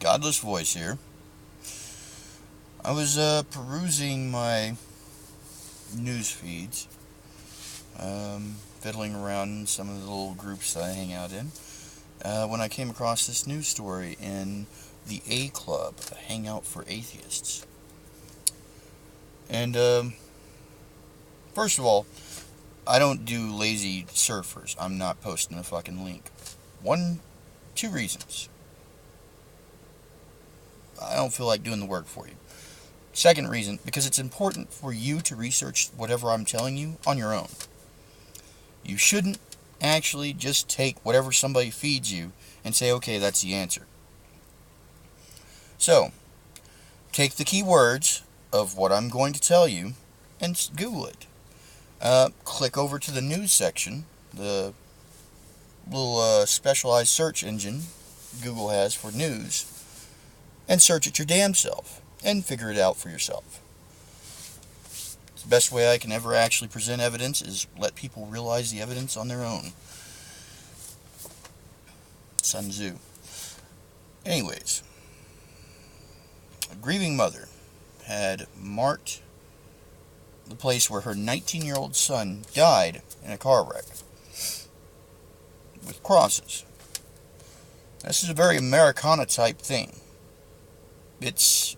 Godless voice here. I was perusing my news feeds, fiddling around in some of the little groups that I hang out in, when I came across this news story in the A Club, a hangout for atheists. And first of all, I don't do lazy surfers. I'm not posting a fucking link. Two reasons. I don't feel like doing the work for you. Second reason, because it's important for you to research whatever I'm telling you on your own. You shouldn't actually just take whatever somebody feeds you and say, okay, that's the answer. So, take the keywords of what I'm going to tell you and Google it. Click over to the news section, the little specialized search engine Google has for news, and search it your damn self and figure it out for yourself. The best way I can ever actually present evidence is let people realize the evidence on their own. Sun Tzu. Anyways, a grieving mother had marked the place where her 19-year-old son died in a car wreck with crosses. This is a very Americana type thing. It's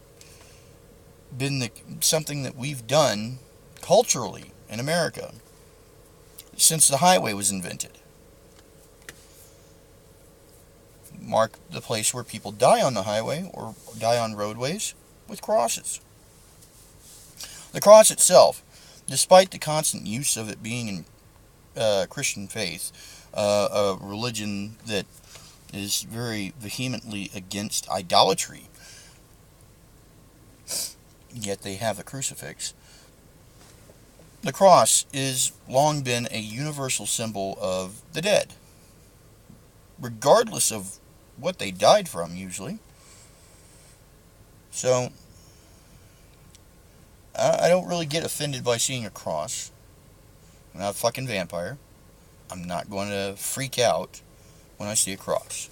been something that we've done culturally in America since the highway was invented. Mark the place where people die on the highway or die on roadways with crosses. The cross itself, despite the constant use of it being in Christian faith, a religion that is very vehemently against idolatry, yet they have a crucifix. The cross has long been a universal symbol of the dead, regardless of what they died from, usually. So, I don't really get offended by seeing a cross. I'm not a fucking vampire. I'm not going to freak out when I see a cross.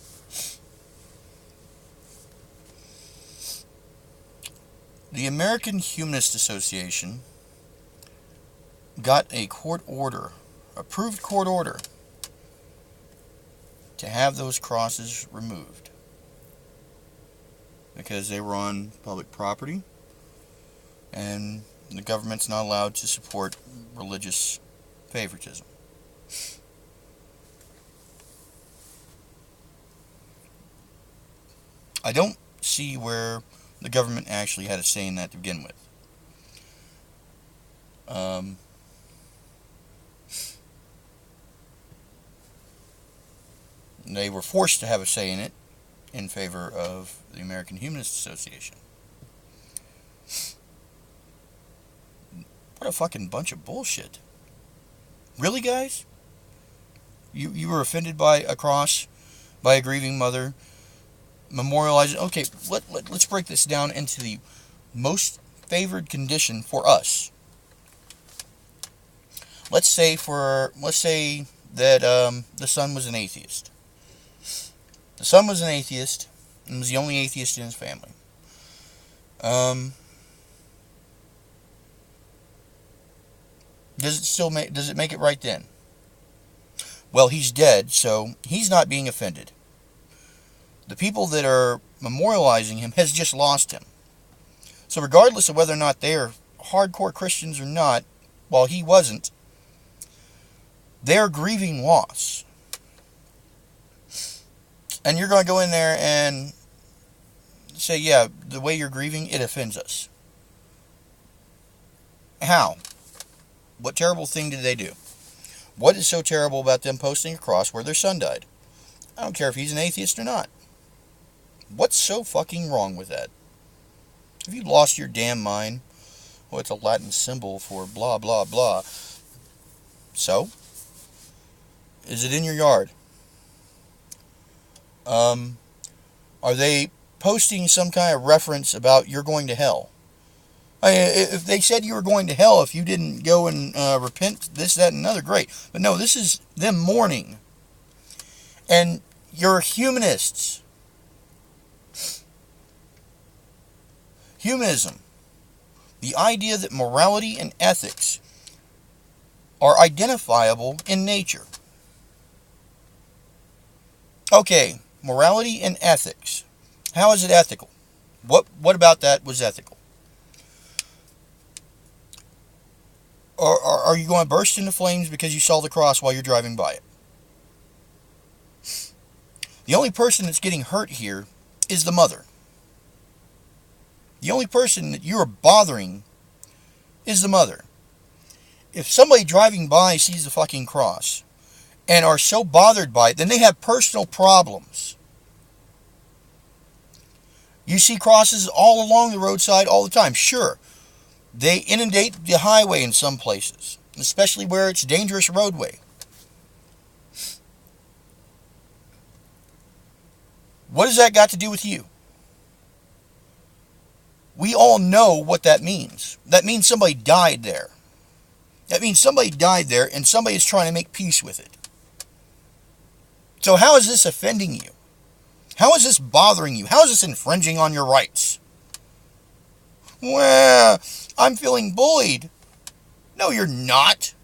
The American Humanist Association got a court order, approved court order, to have those crosses removed because they were on public property and the government's not allowed to support religious favoritism. I don't see where the government actually had a say in that to begin with. They were forced to have a say in it in favor of the American Humanist Association. What a fucking bunch of bullshit. Really, guys? You were offended by a cross, by a grieving mother, memorializing. Okay, let's break this down into the most favored condition for us. Let's say that the son was an atheist. The son was an atheist and was the only atheist in his family. Does it make it right then? Well, he's dead, so he's not being offended. The people that are memorializing him has just lost him. So regardless of whether or not they're hardcore Christians or not, while he wasn't, they're grieving loss. And you're going to go in there and say, yeah, the way you're grieving, it offends us. How? What terrible thing did they do? What is so terrible about them posting a cross where their son died? I don't care if he's an atheist or not. What's so fucking wrong with that? Have you lost your damn mind? Oh, it's a Latin symbol for blah, blah, blah. So? Is it in your yard? Are they posting some kind of reference about you're going to hell? If they said you were going to hell if you didn't go and repent, this, that, and another, great. But no, this is them mourning. And you're humanists. Humanism. The idea that morality and ethics are identifiable in nature. Okay, morality and ethics. How is it ethical? What about that was ethical? Or are you going to burst into flames because you saw the cross while you're driving by it? The only person that's getting hurt here is the mother. The only person that you are bothering is the mother. If somebody driving by sees the fucking cross and are so bothered by it, then they have personal problems. You see crosses all along the roadside all the time. Sure, they inundate the highway in some places, especially where it's dangerous roadway. What has that got to do with you? We all know what that means. That means somebody died there. That means somebody died there and somebody is trying to make peace with it. So how is this offending you? How is this bothering you? How is this infringing on your rights? Well, I'm feeling bullied. No, you're not.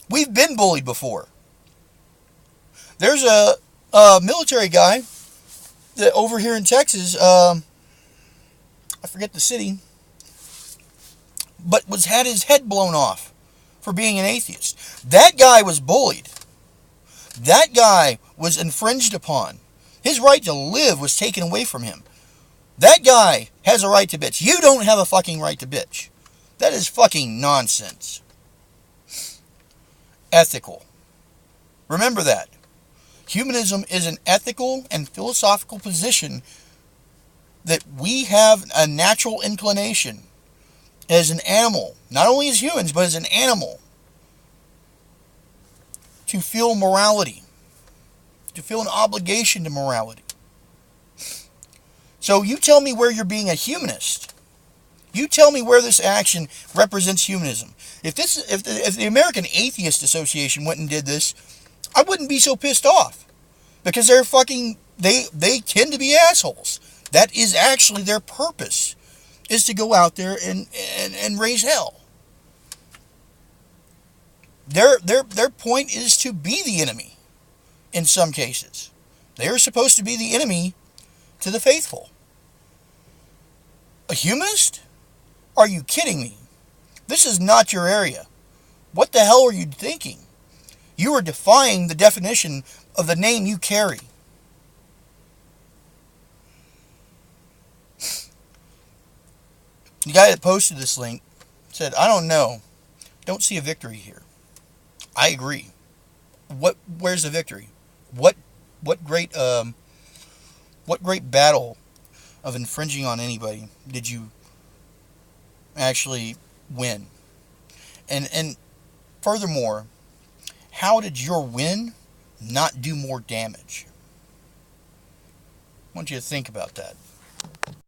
We've been bullied before. There's a military guy that over here in Texas, I forget the city, but had his head blown off for being an atheist. That guy was bullied. That guy was infringed upon. His right to live was taken away from him. That guy has a right to bitch. You don't have a fucking right to bitch. That is fucking nonsense. Ethical. Remember that. Humanism is an ethical and philosophical position that we have a natural inclination as an animal, not only as humans, but as an animal, to feel morality, to feel an obligation to morality. So you tell me where you're being a humanist. You tell me where this action represents humanism. If the American Atheist Association went and did this, I wouldn't be so pissed off, because they tend to be assholes. That is actually their purpose, is to go out there and raise hell. Their point is to be the enemy in some cases. They are supposed to be the enemy to the faithful. A humanist? Are you kidding me? This is not your area. What the hell are you thinking? You are defying the definition of the name you carry. The guy that posted this link said, I don't know. Don't see a victory here. I agree. Where's the victory? What great battle of infringing on anybody did you actually win? And furthermore, how did your win not do more damage? I want you to think about that.